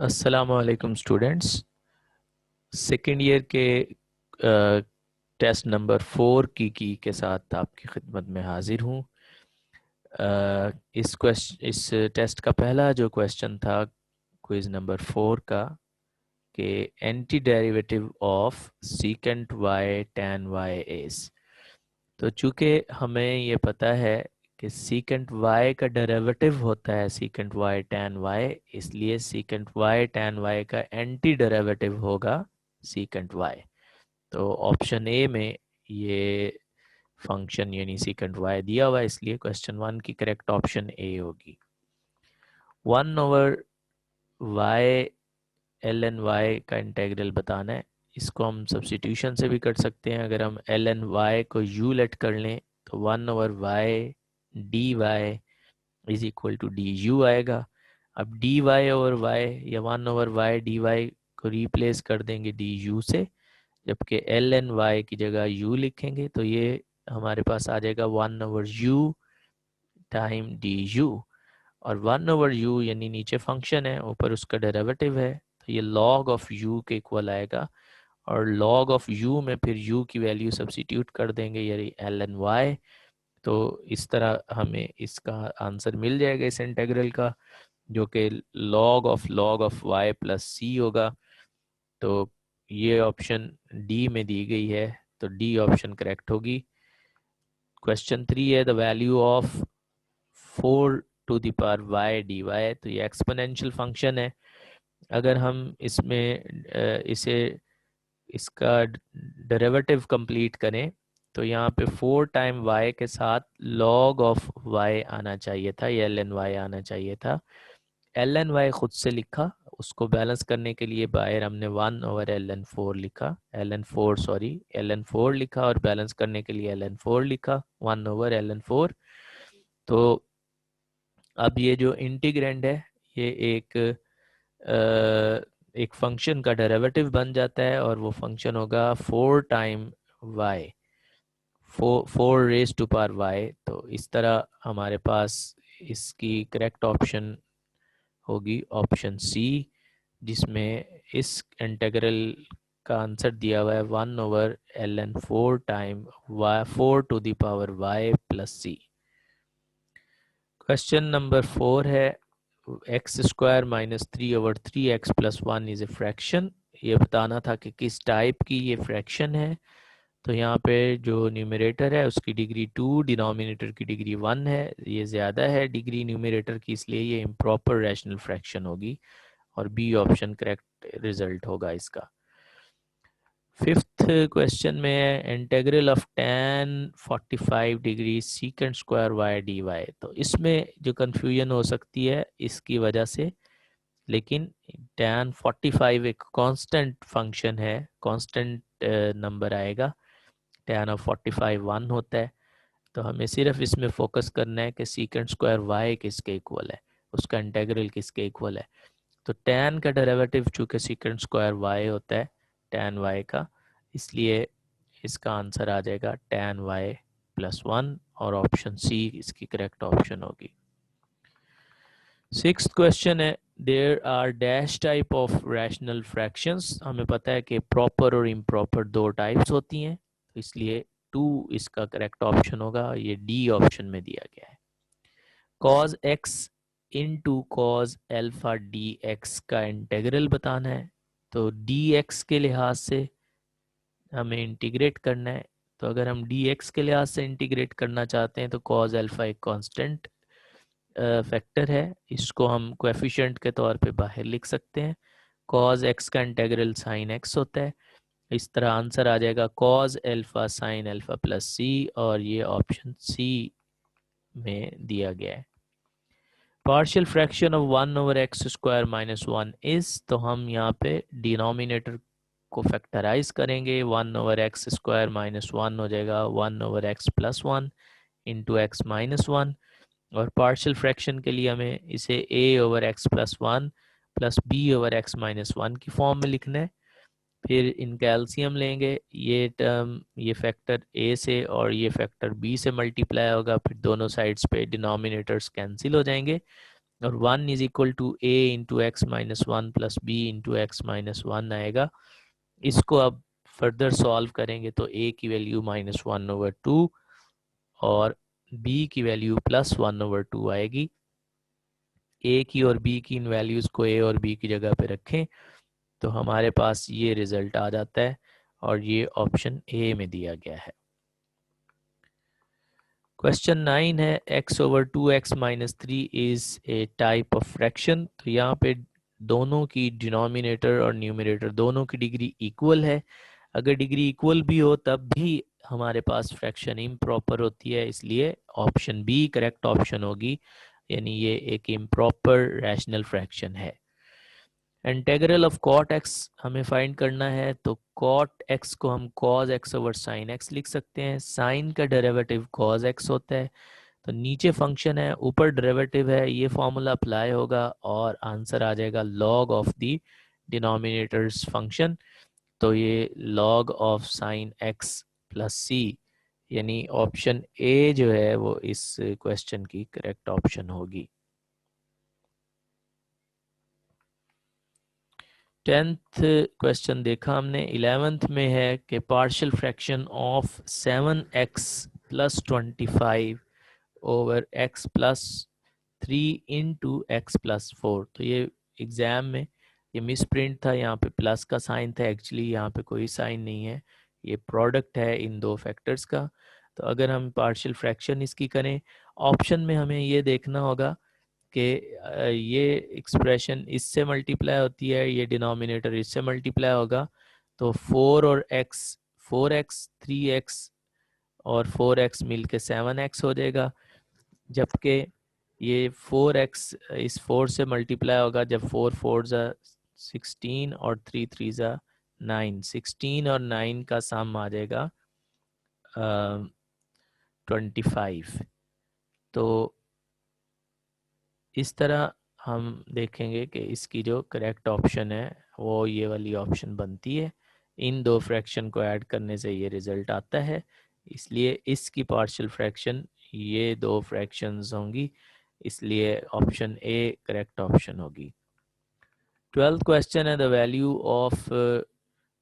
अस्सलाम वालेकुम students. Second year के टेस्ट नंबर 4 की के साथ आपकी खिदमत में हाजिर हूँ। इस टेस्ट का पहला जो क्वेश्चन था क्विज नंबर 4 का कि anti derivative of secant Y tan Y is. तो चूँकि हमें ये पता है कि सीकेंट वाई का डेरिवेटिव होता है सीकेंट वाई टैन वाई, इसलिए सीकेंट वाई टैन वाई का एंटी डेरिवेटिव होगा सीकेंट वाई। तो ऑप्शन ए में ये फंक्शन यानी सीकेंट वाई दिया हुआ है, इसलिए क्वेश्चन 1 की करेक्ट ऑप्शन ए होगी। 1/y एल एन वाई का इंटेग्रल बताना है। इसको हम सब्स्टिट्यूशन से भी कर सकते हैं। अगर हम एल एन वाई को यू लेट कर लें तो 1/y D Y is equal to D U आएगा। अब डी वाई ओवर वाई या 1/y डी वाई को रिप्लेस कर देंगे डी यू से, जबकि एल एन वाई की जगह यू लिखेंगे तो ये हमारे पास आ जाएगा 1/u टाइम डी यू। और 1/u यानी नीचे फंक्शन है, ऊपर उसका डेरिवेटिव है, तो ये log ऑफ u के इक्वल आएगा। और log ऑफ u में फिर u की वैल्यू सब्स्टिट्यूट कर देंगे यानी एल एन वाई। तो इस तरह हमें इसका आंसर मिल जाएगा इस इंटीग्रल का, जो कि log ऑफ y प्लस सी होगा। तो ये ऑप्शन डी में दी गई है, तो डी ऑप्शन करेक्ट होगी। क्वेश्चन 3 है the value of 4 to the power y dy। तो ये एक्सपोनेंशियल फंक्शन है। अगर हम इसे इसका डेरिवेटिव कंप्लीट करें तो यहाँ पे 4 टाइम y के साथ log ऑफ y आना चाहिए था, या एल एन वाई आना चाहिए था। एल एन वाई खुद से लिखा, उसको बैलेंस करने के लिए बाहर हमने 1/ln4 लिखा, ln4 लिखा, और बैलेंस करने के लिए ln4 लिखा 1/ln4। तो अब ये जो इंटीग्रेंड है ये एक फंक्शन का डेरिवेटिव बन जाता है, और वो फंक्शन होगा 4 time Y, 4 raised to power y। तो इस तरह हमारे पास इसकी करेक्ट ऑप्शन होगी ऑप्शन सी, जिसमें इस इंटीग्रल का आंसर दिया हुआ है 1/ln4 time y 4 to the power y plus C. Question number 4 है x² -3/3x + 1 is a fraction. ये बताना था कि किस टाइप की ये फ्रैक्शन है। तो यहाँ पे जो न्यूमरेटर है उसकी डिग्री 2, डिनोमिनेटर की डिग्री 1 है। ये ज़्यादा है डिग्री न्यूमरेटर की, इसलिए ये इम्प्रॉपर रैशनल फ्रैक्शन होगी, और बी ऑप्शन करेक्ट रिजल्ट होगा इसका। फिफ्थ क्वेश्चन में है integral of tan 45 degree secant square Y D Y. तो इसमें जो कन्फ्यूजन हो सकती है इसकी वजह से, लेकिन tan 45 एक कांस्टेंट फंक्शन है, कांस्टेंट नंबर आएगा। tan ऑफ 45 1 होता है। तो हमें सिर्फ इसमें फोकस करना है कि सीकेंट स्क्वायर वाई किसके इक्वल है, उसका इंटीग्रल किसके इक्वल है। तो tan का डेरिवेटिव चूंकि सीकेंट स्क्वायर वाई होता है tan y का, इसलिए इसका आंसर आ जाएगा tan y प्लस 1, और ऑप्शन सी इसकी करेक्ट ऑप्शन होगी। सिक्स्थ क्वेश्चन है there are dash type of rational fractions. हमें पता है कि प्रॉपर और इम्प्रॉपर दो टाइप्स होती हैं, तो इसलिए 2 इसका करेक्ट ऑप्शन होगा। ये डी ऑप्शन में दिया गया है। cos x into cos alpha D x का इंटीग्रल बताना है। तो डी एक्स के लिहाज से हमें इंटीग्रेट करना है। तो अगर हम डी एक्स के लिहाज से इंटीग्रेट करना चाहते हैं तो cos अल्फा एक कांस्टेंट फैक्टर है, इसको हम कोएफिशिएंट के तौर पे बाहर लिख सकते हैं। cos x का इंटीग्रल sin x होता है। इस तरह आंसर आ जाएगा cos alpha sin alpha plus C, और ये ऑप्शन सी में दिया गया है। Partial fraction of 1/x² - 1 is. तो हम यहाँ पे डिनोमिनेटर को फैक्टराइज करेंगे, 1/x² - 1 हो जाएगा 1/x + 1 इंटू x - 1। और पार्शियल फ्रैक्शन के लिए हमें इसे a/x + 1 प्लस b/x - 1 की फॉर्म में लिखना है। फिर इनका एलसीएम लेंगे, ये टर्म ये फैक्टर a से और ये फैक्टर b से मल्टीप्लाई होगा, फिर दोनों साइड्स पे डिनोमिनेटर्स कैंसिल हो जाएंगे, और 1 is equal to A into X minus one plus B into X minus one आएगा। इसको अब फर्दर सॉल्व करेंगे तो ए की वैल्यू -1/2 और बी की वैल्यू +1/2 आएगी। ए की और बी की इन वैल्यूज़ को ए और बी की जगह पे रखें तो हमारे पास ये रिजल्ट आ जाता है और ये ऑप्शन ए में दिया गया है। क्वेश्चन 9 है x/2x-3 is a type of fraction. तो यहाँ पे दोनों की डिनोमिनेटर और न्यूमरेटर दोनों की डिग्री इक्वल है। अगर डिग्री इक्वल भी हो तब भी हमारे पास फ्रैक्शन इम्प्रॉपर होती है, इसलिए ऑप्शन बी करेक्ट ऑप्शन होगी, यानी ये एक इम्प्रॉपर रैशनल फ्रैक्शन है। इंटेग्रल ऑफ कॉट एक्स हमें फाइंड करना है, तो कॉट एक्स को हम cos x over sine x लिख सकते हैं। साइन का डेरिवेटिव कॉज एक्स होता है, तो नीचे फंक्शन है ऊपर डेरिवेटिव है, ये फॉर्मूला अप्लाई होगा और आंसर आ जाएगा log of the denominators function. तो ये log of sine x plus C, यानी ऑप्शन ए जो है वो इस क्वेश्चन की करेक्ट ऑप्शन होगी। 10th क्वेश्चन देखा हमने। 11th में है कि partial fraction of 7x plus 25 over x plus 3 into x plus 4। तो ये एग्ज़ाम में ये मिस प्रिंट था, यहाँ पे प्लस का साइन था, एक्चुअली यहाँ पे कोई साइन नहीं है, ये प्रोडक्ट है इन दो फैक्टर्स का। तो अगर हम पार्शियल फ्रैक्शन इसकी करें, ऑप्शन में हमें ये देखना होगा कि ये एक्सप्रेशन इससे मल्टीप्लाई होती है, ये डिनोमिनेटर इससे मल्टीप्लाई होगा, तो 4 और x 4x 3x और 4x मिल के 7x हो जाएगा। जबकि ये 4x इस 4 से मल्टीप्लाई होगा जब 4 4 ज़ा 16 और 3 3 ज़ा 9, 16 और 9 का सम आ जाएगा 25। तो इस तरह हम देखेंगे कि इसकी जो करेक्ट ऑप्शन है वो ये वाली ऑप्शन बनती है। इन दो फ्रैक्शन को ऐड करने से ये रिज़ल्ट आता है, इसलिए इसकी पार्शियल फ्रैक्शन ये दो फ्रैक्शंस होंगी, इसलिए ऑप्शन ए करेक्ट ऑप्शन होगी। 12th क्वेश्चन है the value of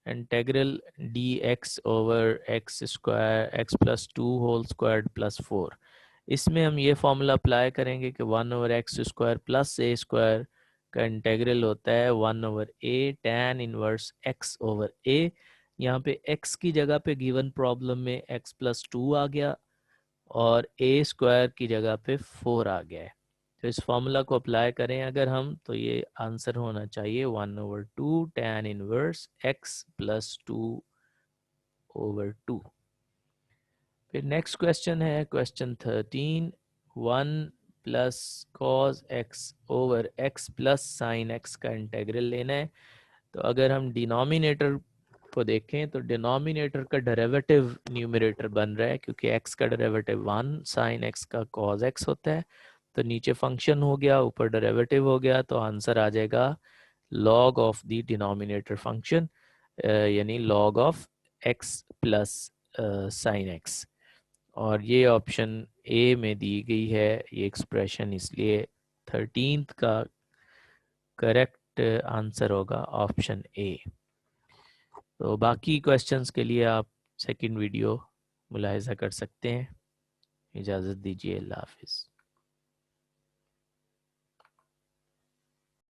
integral D X over X square X plus 2 whole square plus 4। इसमें हम ये फॉर्मूला अप्लाई करेंगे कि 1/x² प्लस ए स्क्वायर का इंटेग्रल होता है 1/a tan इनवर्स x ओवर a। यहाँ पे x की जगह पे गिवन प्रॉब्लम में x प्लस 2 आ गया और a स्क्वायर की जगह पे 4 आ गया है। तो इस फॉर्मूला को अप्लाई करें अगर हम, तो ये आंसर होना चाहिए 1/2 tan इनवर्स x प्लस 2/2। फिर नेक्स्ट क्वेश्चन है question 13। 1 plus cos x over x plus sine x का इंटेग्रल लेना है। तो अगर हम डिनोमिनेटर को देखें तो डिनोमिनेटर का डेरिवेटिव न्यूमरेटर बन रहा है, क्योंकि x का डेरिवेटिव 1 साइन x का कॉज x होता है। तो नीचे फंक्शन हो गया ऊपर डेरिवेटिव हो गया, तो आंसर आ जाएगा log of the denominator function, यानी log of x plus sine x। और ये ऑप्शन ए में दी गई है ये एक्सप्रेशन, इसलिए 13th का करेक्ट आंसर होगा ऑप्शन ए। तो बाकी क्वेश्चंस के लिए आप सेकंड वीडियो मुलाहिजा कर सकते हैं। इजाज़त दीजिए, अल्लाह हाफिज़।